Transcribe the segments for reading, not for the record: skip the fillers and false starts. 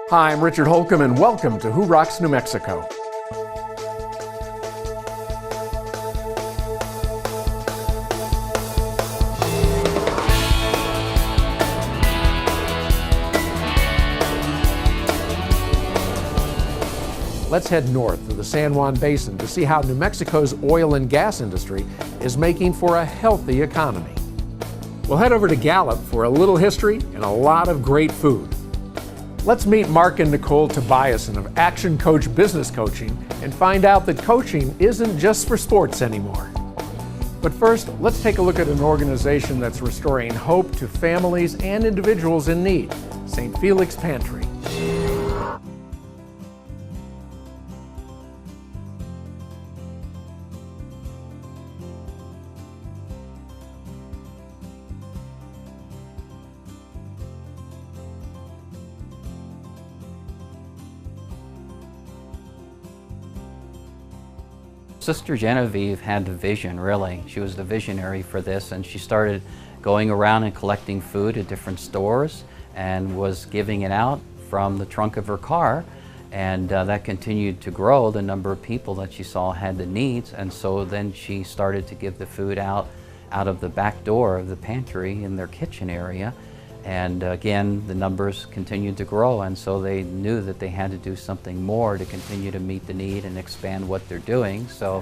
Hi, I'm Richard Holcomb, and welcome to Who Rocks New Mexico. Let's head north to the San Juan Basin to see how New Mexico's oil and gas industry is making for a healthy economy. We'll head over to Gallup for a little history and a lot of great food. Let's meet Mark and Nicole Tobiasen of Action Coach Business Coaching and find out that coaching isn't just for sports anymore. But first, let's take a look at an organization that's restoring hope to families and individuals in need, St. Felix Pantry. Sister Genevieve had the vision, really. She was the visionary for this, and she started going around and collecting food at different stores and was giving it out from the trunk of her car, and that continued to grow, the number of people that she saw had the needs, and so then she started to give the food out of the back door of the pantry in their kitchen area. And again, the numbers continued to grow, and so they knew that they had to do something more to continue to meet the need and expand what they're doing. So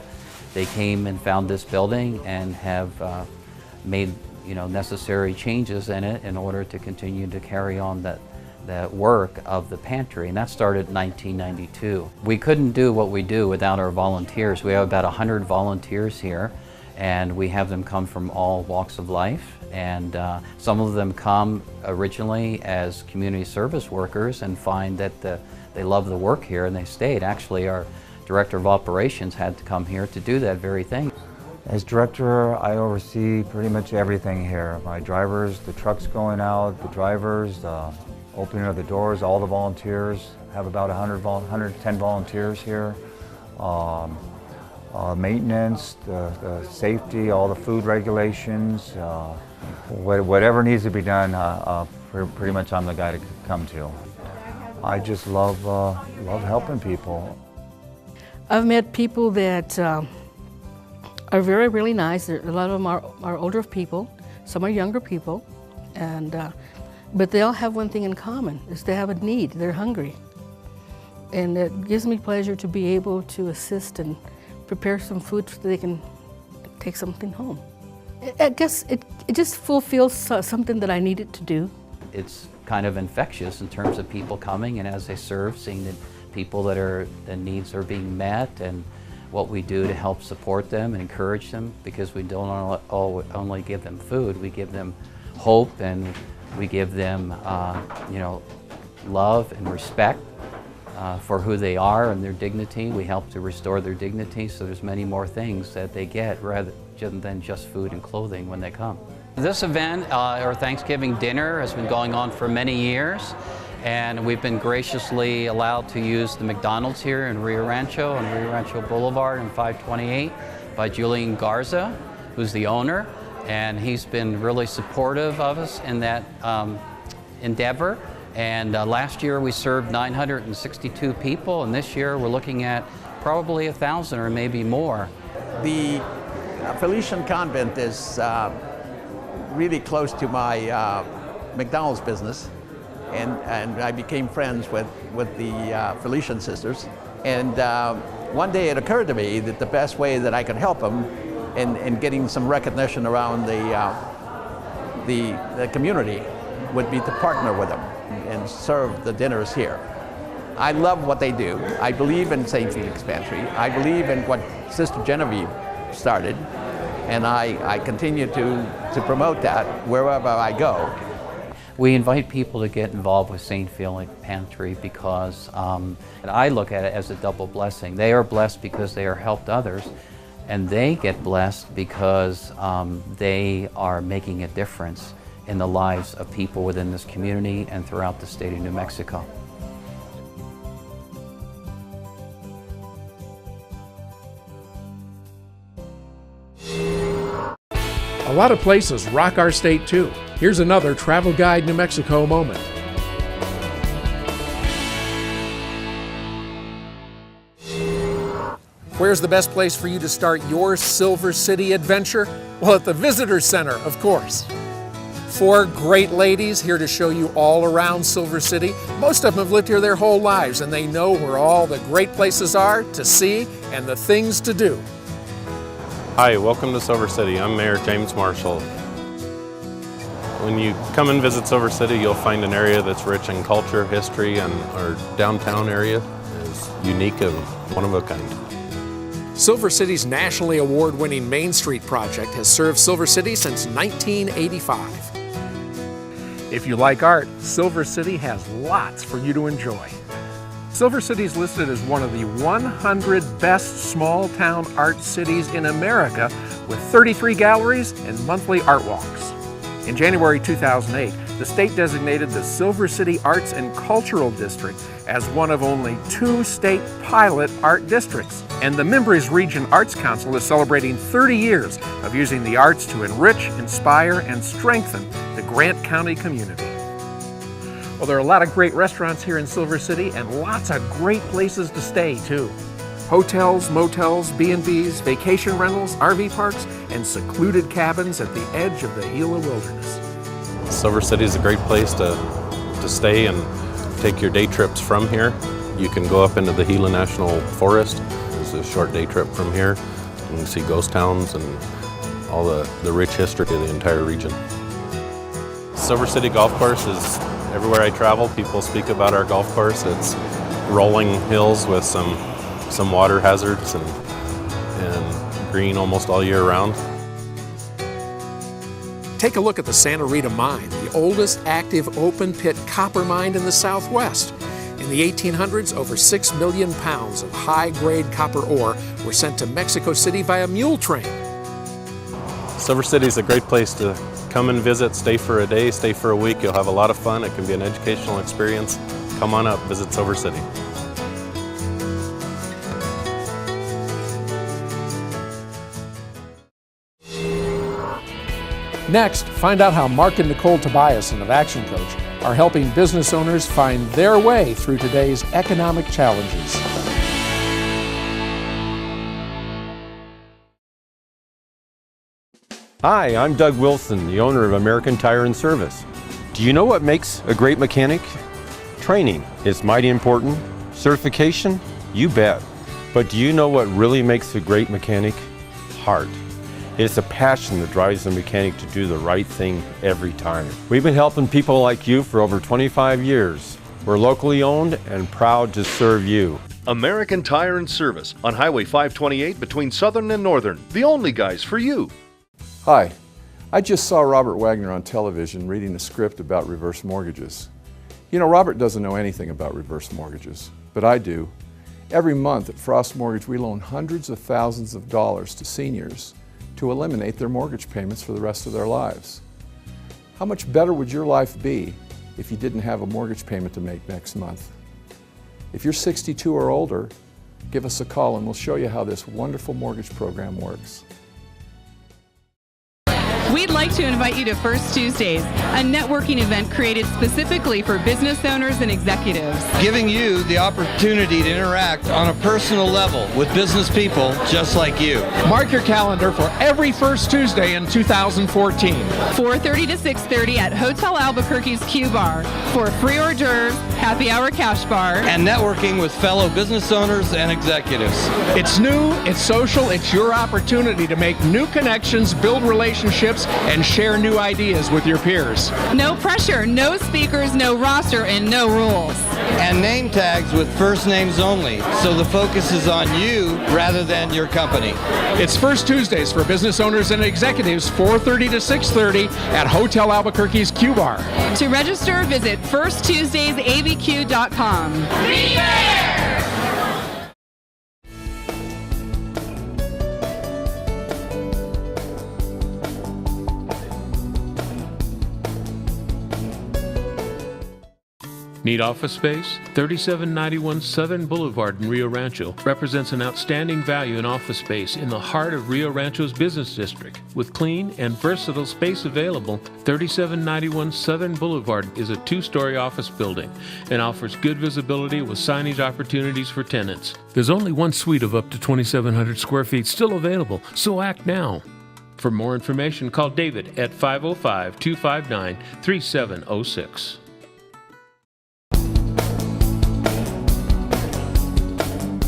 they came and found this building and have made necessary changes in it in order to continue to carry on that work of the pantry, and that started in 1992. We couldn't do what we do without our volunteers. We have about 100 volunteers here, and we have them come from all walks of life. And some of them come originally as community service workers and find that they love the work here and they stayed. Actually, our director of operations had to come here to do that very thing. As director, I oversee pretty much everything here. My drivers, the trucks going out, the drivers, the opening of the doors, all the volunteers. I have about 110 volunteers here. Maintenance, the safety, all the food regulations, whatever needs to be done, pretty much I'm the guy to come to. I just love helping people. I've met people that are very, really nice. A lot of them are older people, some are younger people, and but they all have one thing in common, is they have a need, they're hungry. And it gives me pleasure to be able to assist and prepare some food so they can take something home. I guess it just fulfills something that I needed to do. It's kind of infectious in terms of people coming, and as they serve, seeing that people the needs are being met, and what we do to help support them and encourage them, because we don't only give them food, we give them hope, and we give them love and respect for who they are and their dignity. We help to restore their dignity, so there's many more things that they get rather than just food and clothing when they come. This event, our Thanksgiving dinner, has been going on for many years, and we've been graciously allowed to use the McDonald's here in Rio Rancho on Rio Rancho Boulevard in 528 by Julian Garza, who's the owner, and he's been really supportive of us in that endeavor. And last year we served 962 people, and this year we're looking at probably 1,000 or maybe more. The Felician Convent is really close to my McDonald's business, and I became friends with the Felician sisters. And one day it occurred to me that the best way that I could help them in getting some recognition around the community would be to partner with them and serve the dinners here. I love what they do. I believe in St. Felix Pantry. I believe in what Sister Genevieve started, and I continue to promote that wherever I go. We invite people to get involved with St. Felix Pantry because I look at it as a double blessing. They are blessed because they are helped others, and they get blessed because they are making a difference in the lives of people within this community and throughout the state of New Mexico. A lot of places rock our state too. Here's another Travel Guide New Mexico moment. Where's the best place for you to start your Silver City adventure? Well, at the Visitor Center, of course. 4 great ladies here to show you all around Silver City. Most of them have lived here their whole lives, and they know where all the great places are to see and the things to do. Hi, welcome to Silver City. I'm Mayor James Marshall. When you come and visit Silver City, you'll find an area that's rich in culture, history, and our downtown area is unique and one of a kind. Silver City's nationally award-winning Main Street project has served Silver City since 1985. If you like art, Silver City has lots for you to enjoy. Silver City is listed as one of the 100 best small-town art cities in America, with 33 galleries and monthly art walks. In January 2008, the state designated the Silver City Arts and Cultural District as one of only 2 state pilot art districts. And the Mimbres Region Arts Council is celebrating 30 years of using the arts to enrich, inspire, and strengthen the Grant County community. Well, there are a lot of great restaurants here in Silver City and lots of great places to stay too. Hotels, motels, B&Bs, vacation rentals, RV parks, and secluded cabins at the edge of the Gila Wilderness. Silver City is a great place to stay and take your day trips from here. You can go up into the Gila National Forest. It's a short day trip from here. You can see ghost towns and all the rich history of the entire region. Silver City Golf Course is everywhere I travel. People speak about our golf course. It's rolling hills with some water hazards and green almost all year round. Take a look at the Santa Rita Mine, the oldest active open-pit copper mine in the Southwest. In the 1800s, over 6 million pounds of high-grade copper ore were sent to Mexico City via mule train. Silver City is a great place to come and visit, stay for a day, stay for a week. You'll have a lot of fun. It can be an educational experience. Come on up, visit Silver City. Next, find out how Mark and Nicole Tobiasen of Action Coach are helping business owners find their way through today's economic challenges. Hi, I'm Doug Wilson, the owner of American Tire and Service. Do you know what makes a great mechanic? Training is mighty important. Certification? You bet. But do you know what really makes a great mechanic? Heart. It's a passion that drives the mechanic to do the right thing every time. We've been helping people like you for over 25 years. We're locally owned and proud to serve you. American Tire and Service on Highway 528 between Southern and Northern. The only guys for you. Hi, I just saw Robert Wagner on television reading a script about reverse mortgages. You know, Robert doesn't know anything about reverse mortgages, but I do. Every month at Frost Mortgage, we loan hundreds of thousands of dollars to seniors to eliminate their mortgage payments for the rest of their lives. How much better would your life be if you didn't have a mortgage payment to make next month? If you're 62 or older, give us a call and we'll show you how this wonderful mortgage program works. We'd like to invite you to First Tuesdays, a networking event created specifically for business owners and executives. Giving you the opportunity to interact on a personal level with business people just like you. Mark your calendar for every first Tuesday in 2014. 4:30 to 6:30 at Hotel Albuquerque's Q Bar for free hors d'oeuvres, happy hour cash bar, and networking with fellow business owners and executives. It's new, it's social, it's your opportunity to make new connections, build relationships, and share new ideas with your peers. No pressure, no speakers, no roster, and no rules. And name tags with first names only, so the focus is on you rather than your company. It's First Tuesdays for business owners and executives, 4:30 to 6:30 at Hotel Albuquerque's Q Bar. To register, visit firsttuesdaysabq.com. Be there! Need office space? 3791 Southern Boulevard in Rio Rancho represents an outstanding value in office space in the heart of Rio Rancho's business district. With clean and versatile space available, 3791 Southern Boulevard is a 2-story office building and offers good visibility with signage opportunities for tenants. There's only one suite of up to 2,700 square feet still available, so act now. For more information, call David at 505-259-3706.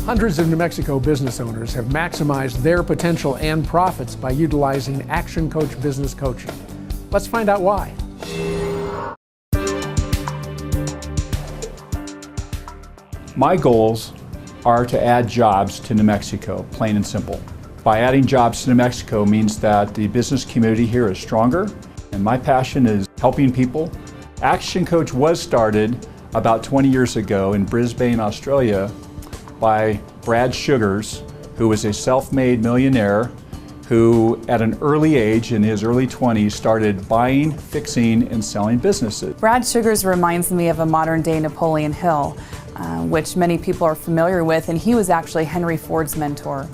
Hundreds of New Mexico business owners have maximized their potential and profits by utilizing Action Coach business coaching. Let's find out why. My goals are to add jobs to New Mexico, plain and simple. By adding jobs to New Mexico means that the business community here is stronger, and my passion is helping people. Action Coach was started about 20 years ago in Brisbane, Australia, by Brad Sugars, who was a self-made millionaire who at an early age, in his early 20s, started buying, fixing, and selling businesses. Brad Sugars reminds me of a modern-day Napoleon Hill, which many people are familiar with, and he was actually Henry Ford's mentor.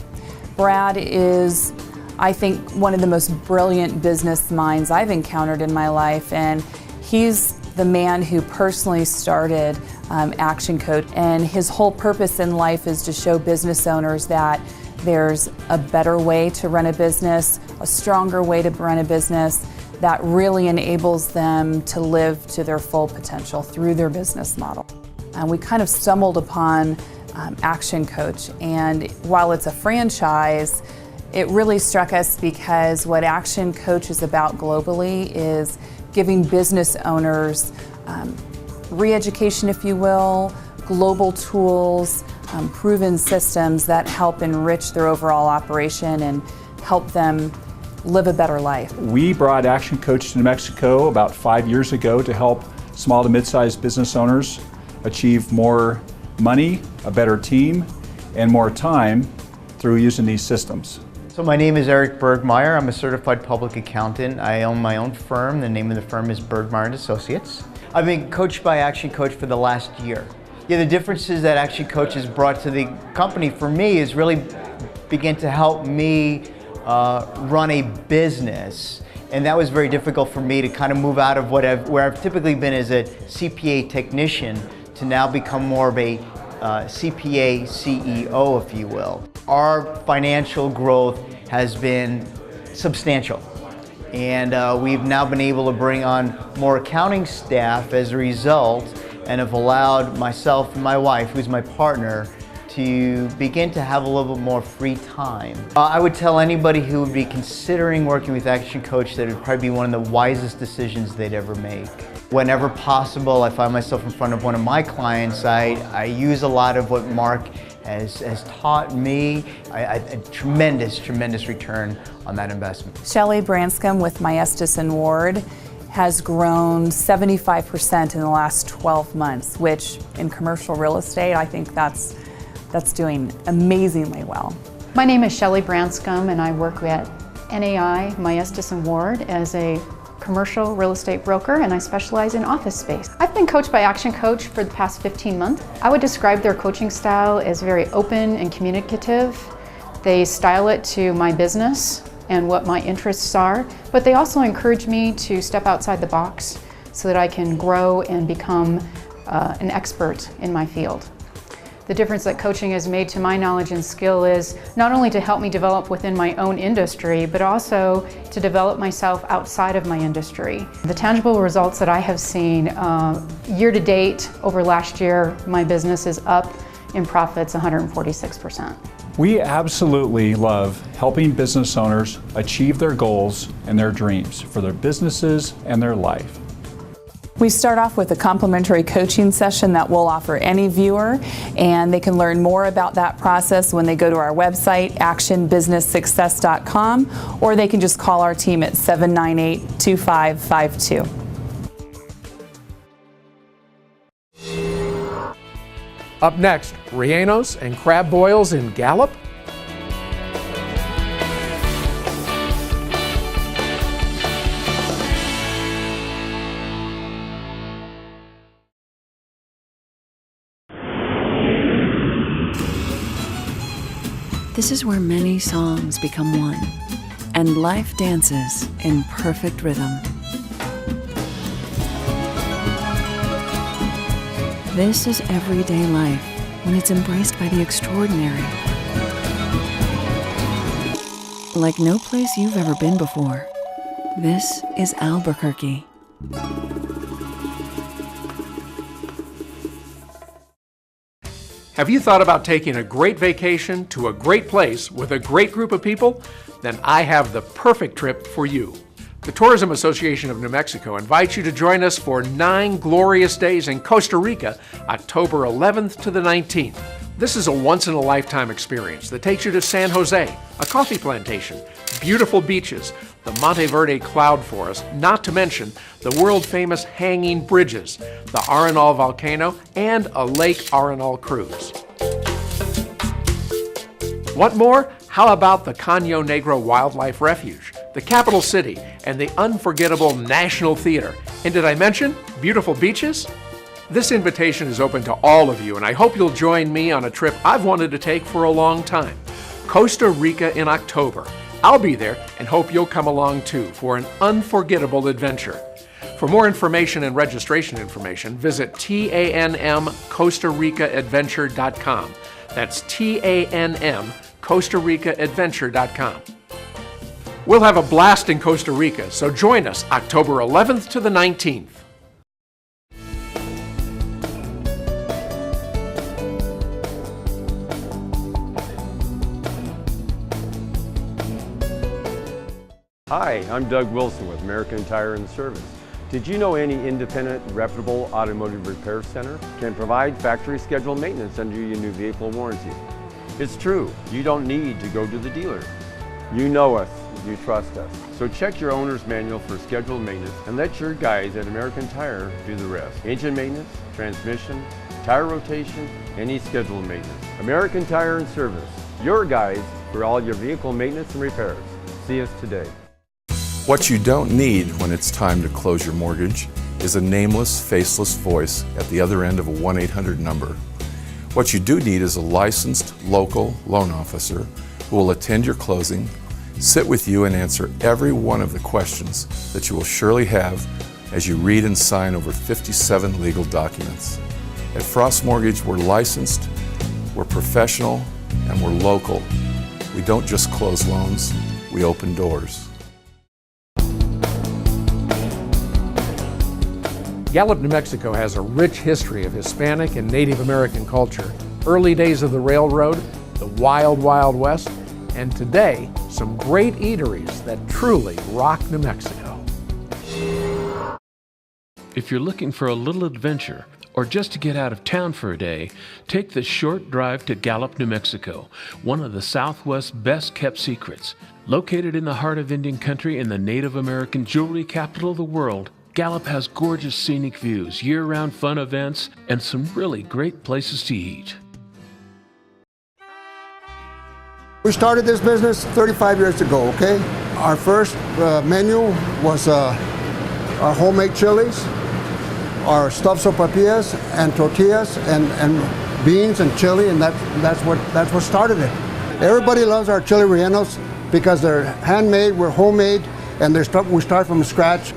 Brad is, I think, one of the most brilliant business minds I've encountered in my life, and he's the man who personally started Action Coach, and his whole purpose in life is to show business owners that there's a better way to run a business, a stronger way to run a business that really enables them to live to their full potential through their business model. And we kind of stumbled upon Action Coach, and while it's a franchise, it really struck us because what Action Coach is about globally is giving business owners re-education, if you will, global tools, proven systems that help enrich their overall operation and help them live a better life. We brought Action Coach to New Mexico about 5 years ago to help small to mid-sized business owners achieve more money, a better team, and more time through using these systems. So my name is Eric Bergmeyer. I'm a certified public accountant. I own my own firm. The name of the firm is Bergmeyer & Associates. I've been coached by Action Coach for the last year. Yeah, the differences that Action Coach has brought to the company for me is really begin to help me run a business. And that was very difficult for me to kind of move out of where I've typically been as a CPA technician to now become more of a CPA CEO, if you will. Our financial growth has been substantial. And we've now been able to bring on more accounting staff as a result, and have allowed myself and my wife, who's my partner, to begin to have a little bit more free time. I would tell anybody who would be considering working with Action Coach that it would probably be one of the wisest decisions they'd ever make. Whenever possible, I find myself in front of one of my clients, I use a lot of what Mark has taught me, a tremendous return on that investment. Shelley Branscombe with Maestas and Ward has grown 75% in the last 12 months, which in commercial real estate, I think that's doing amazingly well. My name is Shelley Branscombe, and I work at NAI Maestas and Ward as a commercial real estate broker, and I specialize in office space. I've been coached by Action Coach for the past 15 months. I would describe their coaching style as very open and communicative. They style it to my business and what my interests are, but they also encourage me to step outside the box so that I can grow and become an expert in my field. The difference that coaching has made to my knowledge and skill is not only to help me develop within my own industry, but also to develop myself outside of my industry. The tangible results that I have seen year to date over last year, my business is up in profits 146%. We absolutely love helping business owners achieve their goals and their dreams for their businesses and their life. We start off with a complimentary coaching session that we'll offer any viewer, and they can learn more about that process when they go to our website, actionbusinesssuccess.com, or they can just call our team at 798-2552. Up next, rellenos and crab boils in Gallup. This is where many songs become one, and life dances in perfect rhythm. This is everyday life when it's embraced by the extraordinary. Like no place you've ever been before. This is Albuquerque. Have you thought about taking a great vacation to a great place with a great group of people? Then I have the perfect trip for you. The Tourism Association of New Mexico invites you to join us for 9 glorious days in Costa Rica, October 11th to the 19th. This is a once-in-a-lifetime experience that takes you to San Jose, a coffee plantation, beautiful beaches, the Monteverde Cloud Forest, not to mention the world-famous hanging bridges, the Arenal volcano, and a Lake Arenal cruise. Want more? How about the Caño Negro Wildlife Refuge, the capital city, and the unforgettable National Theater? And did I mention beautiful beaches? This invitation is open to all of you, and I hope you'll join me on a trip I've wanted to take for a long time, Costa Rica in October. I'll be there and hope you'll come along too for an unforgettable adventure. For more information and registration information, visit TANMCostaRicaAdventure.com. That's TANMCostaRicaAdventure.com. We'll have a blast in Costa Rica, so join us October 11th to the 19th. Hi, I'm Doug Wilson with American Tire and Service. Did you know any independent, reputable automotive repair center can provide factory scheduled maintenance under your new vehicle warranty? It's true, you don't need to go to the dealer. You know us, you trust us. So check your owner's manual for scheduled maintenance and let your guys at American Tire do the rest. Engine maintenance, transmission, tire rotation, any scheduled maintenance. American Tire and Service, your guys for all your vehicle maintenance and repairs. See us today. What you don't need when it's time to close your mortgage is a nameless, faceless voice at the other end of a 1-800 number. What you do need is a licensed local loan officer who will attend your closing, sit with you and answer every one of the questions that you will surely have as you read and sign over 57 legal documents. At Frost Mortgage, we're licensed, we're professional, and we're local. We don't just close loans, we open doors. Gallup, New Mexico has a rich history of Hispanic and Native American culture, early days of the railroad, the wild, wild west, and today, some great eateries that truly rock New Mexico. If you're looking for a little adventure or just to get out of town for a day, take the short drive to Gallup, New Mexico, one of the Southwest's best-kept secrets. Located in the heart of Indian country and the Native American jewelry capital of the world, Gallup has gorgeous scenic views, year-round fun events, and some really great places to eat. We started this business 35 years ago, okay? Our first menu was our homemade chilies, our stuffed sopapillas and tortillas and beans and chili, and that's what started it. Everybody loves our chili rellenos because they're handmade, we're homemade, and we start from scratch.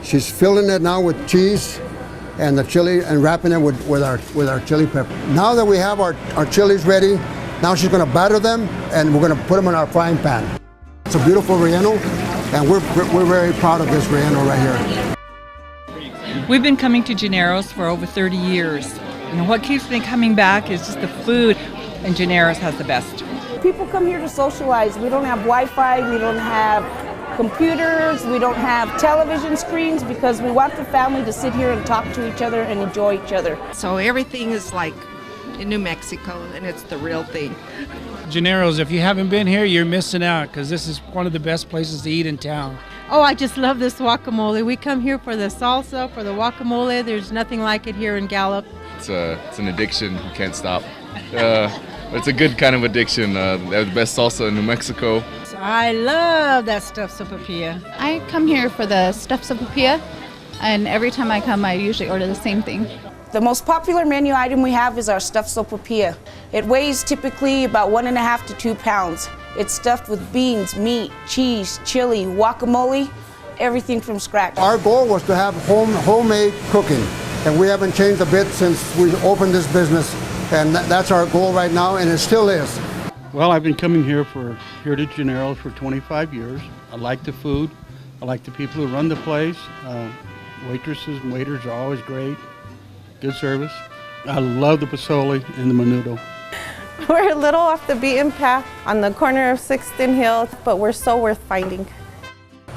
She's filling it now with cheese and the chili and wrapping it with our chili pepper. Now that we have our chilies ready, now she's going to batter them and we're going to put them in our frying pan. It's a beautiful relleno, and we're very proud of this relleno right here. We've been coming to Gennaro's for over 30 years. And what keeps me coming back is just the food, and Gennaro's has the best. People come here to socialize. We don't have Wi-Fi, we don't have computers, we don't have television screens, because we want the family to sit here and talk to each other and enjoy each other. So everything is like in New Mexico, and it's the real thing. Gennaro's, if you haven't been here, you're missing out, because this is one of the best places to eat in town. Oh, I just love this guacamole. We come here for the salsa, for the guacamole. There's nothing like it here in Gallup. It's an addiction. You can't stop. It's a good kind of addiction. They have the best salsa in New Mexico. I love that stuffed sopapilla. I come here for the stuffed sopapilla, and every time I come, I usually order the same thing. The most popular menu item we have is our stuffed sopapilla. It weighs typically about 1.5 to 2 pounds. It's stuffed with beans, meat, cheese, chili, guacamole, everything from scratch. Our goal was to have homemade cooking, and we haven't changed a bit since we opened this business, and that's our goal right now, and it still is. Well, I've been coming here to Gennaro's for 25 years. I like the food. I like the people who run the place. Waitresses and waiters are always great. Good service. I love the pozole and the menudo. We're a little off the beaten path on the corner of 6th and Hill, but we're so worth finding.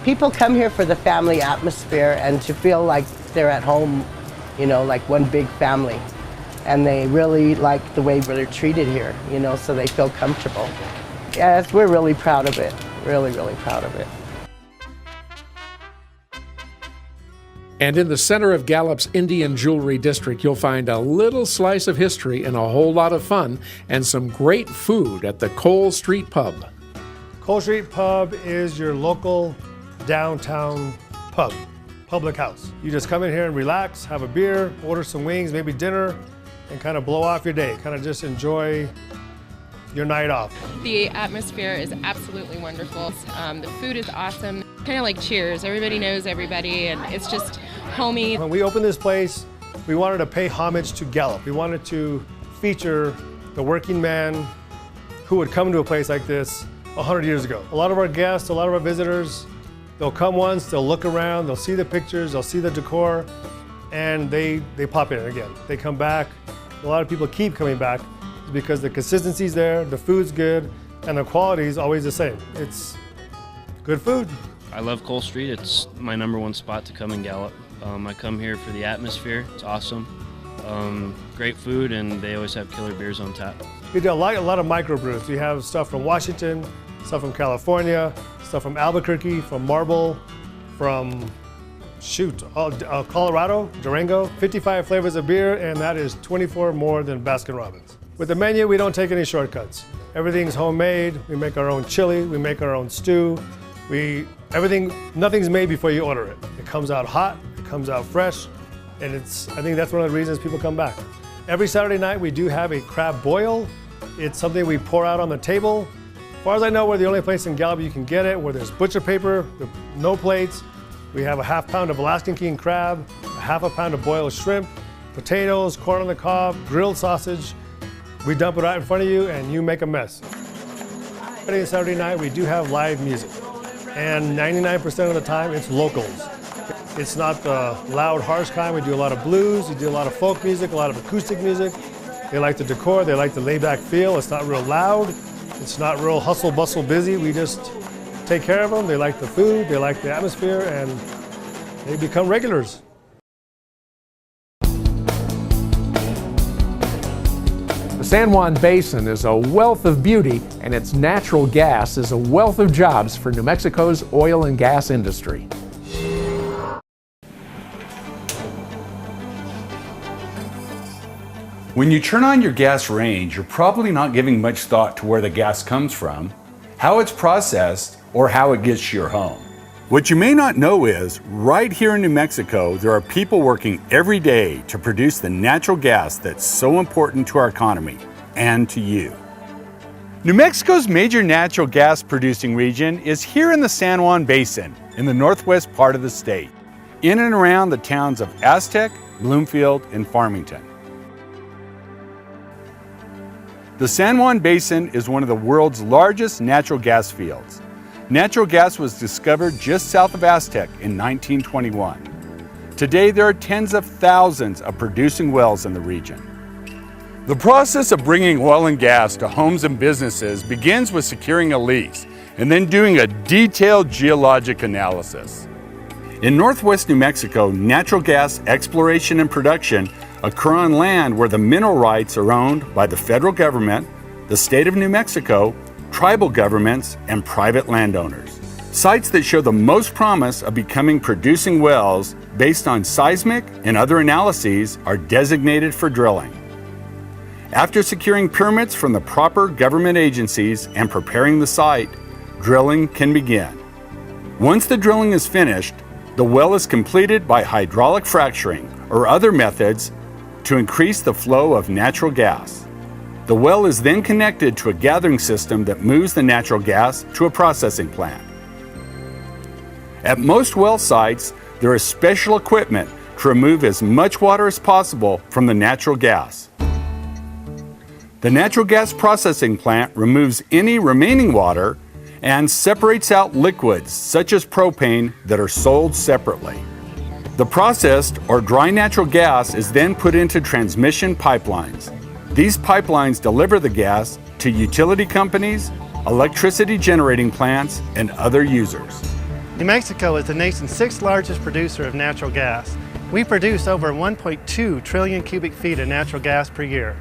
People come here for the family atmosphere and to feel like they're at home, you know, like one big family. And they really like the way they're treated here, you know, so they feel comfortable. Yes, we're really proud of it. Really, really proud of it. And in the center of Gallup's Indian Jewelry District, you'll find a little slice of history and a whole lot of fun and some great food at the Cole Street Pub. Cole Street Pub is your local downtown pub, public house. You just come in here and relax, have a beer, order some wings, maybe dinner, and kind of blow off your day, kind of just enjoy your night off. The atmosphere is absolutely wonderful. The food is awesome. Kind of like Cheers. Everybody knows everybody, and it's just homey. When we opened this place, we wanted to pay homage to Gallup. We wanted to feature the working man who would come to a place like this 100 years ago. A lot of our guests, a lot of our visitors, they'll come once, they'll look around, they'll see the pictures, they'll see the decor, and they pop in again. They come back. A lot of people keep coming back because the consistency's there, the food's good, and the quality is always the same. It's good food. I love Cole Street. It's my #1 spot to come in Gallup. I come here for the atmosphere. It's awesome. Great food, and they always have killer beers on tap. We do a lot of microbrews. We have stuff from Washington, stuff from California, stuff from Albuquerque, from Marble, from Colorado, Durango. 55 flavors of beer, and that is 24 more than Baskin-Robbins. With the menu, we don't take any shortcuts. Everything's homemade. We make our own chili. We make our own stew. Nothing's made before you order it. It comes out hot, it comes out fresh, and I think that's one of the reasons people come back. Every Saturday night we do have a crab boil. It's something we pour out on the table. As far as I know, we're the only place in Gallup you can get it, where there's butcher paper, no plates. We have a ½ pound of Alaskan king crab, a ½ pound of boiled shrimp, potatoes, corn on the cob, grilled sausage. We dump it right in front of you and you make a mess. Friday and Saturday night we do have live music. And 99% of the time, it's locals. It's not the loud, harsh kind. We do a lot of blues, we do a lot of folk music, a lot of acoustic music. They like the decor, they like the laid-back feel. It's not real loud, it's not real hustle, bustle, busy. We just take care of them. They like the food, they like the atmosphere, and they become regulars. The San Juan Basin is a wealth of beauty, and its natural gas is a wealth of jobs for New Mexico's oil and gas industry. When you turn on your gas range, you're probably not giving much thought to where the gas comes from, how it's processed, or how it gets to your home. What you may not know is, right here in New Mexico, there are people working every day to produce the natural gas that's so important to our economy and to you. New Mexico's major natural gas producing region is here in the San Juan Basin, in the northwest part of the state, in and around the towns of Aztec, Bloomfield, and Farmington. The San Juan Basin is one of the world's largest natural gas fields. Natural gas was discovered just south of Aztec in 1921. Today, there are tens of thousands of producing wells in the region. The process of bringing oil and gas to homes and businesses begins with securing a lease and then doing a detailed geologic analysis. In northwest New Mexico, natural gas exploration and production occur on land where the mineral rights are owned by the federal government, the state of New Mexico, tribal governments, and private landowners. Sites that show the most promise of becoming producing wells based on seismic and other analyses are designated for drilling. After securing permits from the proper government agencies and preparing the site, drilling can begin. Once the drilling is finished, the well is completed by hydraulic fracturing or other methods to increase the flow of natural gas. The well is then connected to a gathering system that moves the natural gas to a processing plant. At most well sites, there is special equipment to remove as much water as possible from the natural gas. The natural gas processing plant removes any remaining water and separates out liquids such as propane that are sold separately. The processed or dry natural gas is then put into transmission pipelines. These pipelines deliver the gas to utility companies, electricity generating plants, and other users. New Mexico is the nation's 6th largest producer of natural gas. We produce over 1.2 trillion cubic feet of natural gas per year.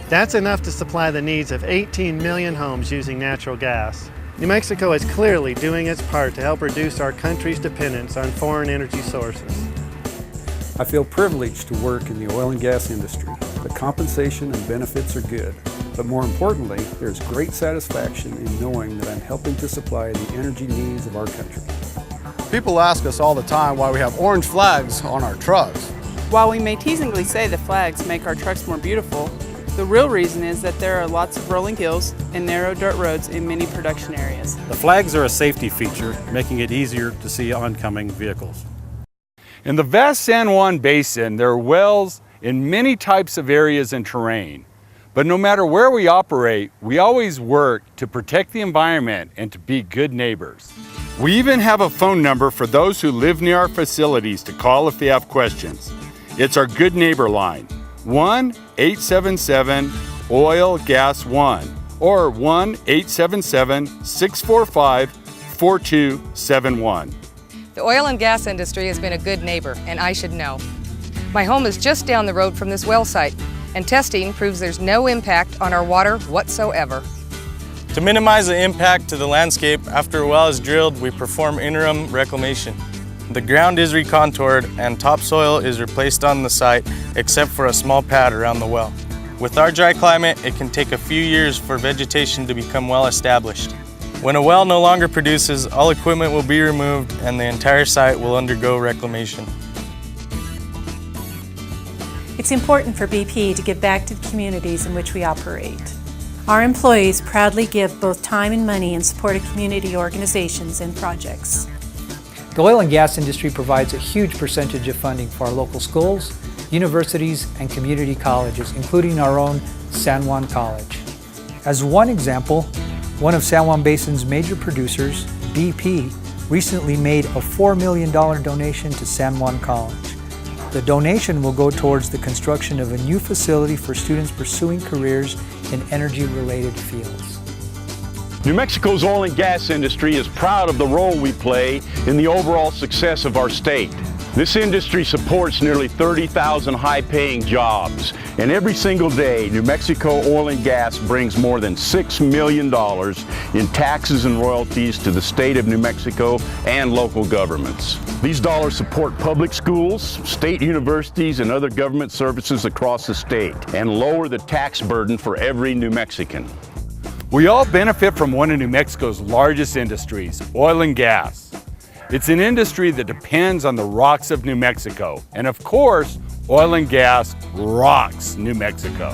That's enough to supply the needs of 18 million homes using natural gas. New Mexico is clearly doing its part to help reduce our country's dependence on foreign energy sources. I feel privileged to work in the oil and gas industry. The compensation and benefits are good, but more importantly, there's great satisfaction in knowing that I'm helping to supply the energy needs of our country. People ask us all the time why we have orange flags on our trucks. While we may teasingly say the flags make our trucks more beautiful, the real reason is that there are lots of rolling hills and narrow dirt roads in many production areas. The flags are a safety feature, making it easier to see oncoming vehicles. In the vast San Juan Basin, there are wells in many types of areas and terrain. But no matter where we operate, we always work to protect the environment and to be good neighbors. We even have a phone number for those who live near our facilities to call if they have questions. It's our Good Neighbor line, 1-877-OIL-GAS-1 or 1-877-645-4271. The oil and gas industry has been a good neighbor, and I should know. My home is just down the road from this well site, and testing proves there's no impact on our water whatsoever. To minimize the impact to the landscape after a well is drilled, we perform interim reclamation. The ground is recontoured and topsoil is replaced on the site except for a small pad around the well. With our dry climate, it can take a few years for vegetation to become well established. When a well no longer produces, all equipment will be removed and the entire site will undergo reclamation. It's important for BP to give back to the communities in which we operate. Our employees proudly give both time and money in support of community organizations and projects. The oil and gas industry provides a huge percentage of funding for our local schools, universities, and community colleges, including our own San Juan College. As one example, one of San Juan Basin's major producers, BP, recently made a $4 million donation to San Juan College. The donation will go towards the construction of a new facility for students pursuing careers in energy-related fields. New Mexico's oil and gas industry is proud of the role we play in the overall success of our state. This industry supports nearly 30,000 high-paying jobs, and every single day, New Mexico Oil and Gas brings more than $6 million in taxes and royalties to the state of New Mexico and local governments. These dollars support public schools, state universities, and other government services across the state, and lower the tax burden for every New Mexican. We all benefit from one of New Mexico's largest industries, oil and gas. It's an industry that depends on the rocks of New Mexico. And of course, oil and gas rocks New Mexico.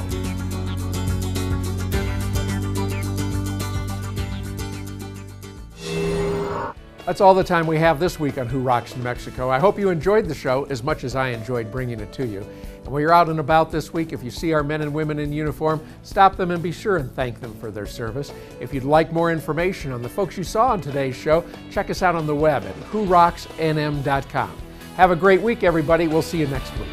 That's all the time we have this week on Who Rocks New Mexico. I hope you enjoyed the show as much as I enjoyed bringing it to you. And while you're out and about this week, if you see our men and women in uniform, stop them and be sure and thank them for their service. If you'd like more information on the folks you saw on today's show, check us out on the web at whorocksnm.com. Have a great week, everybody. We'll see you next week.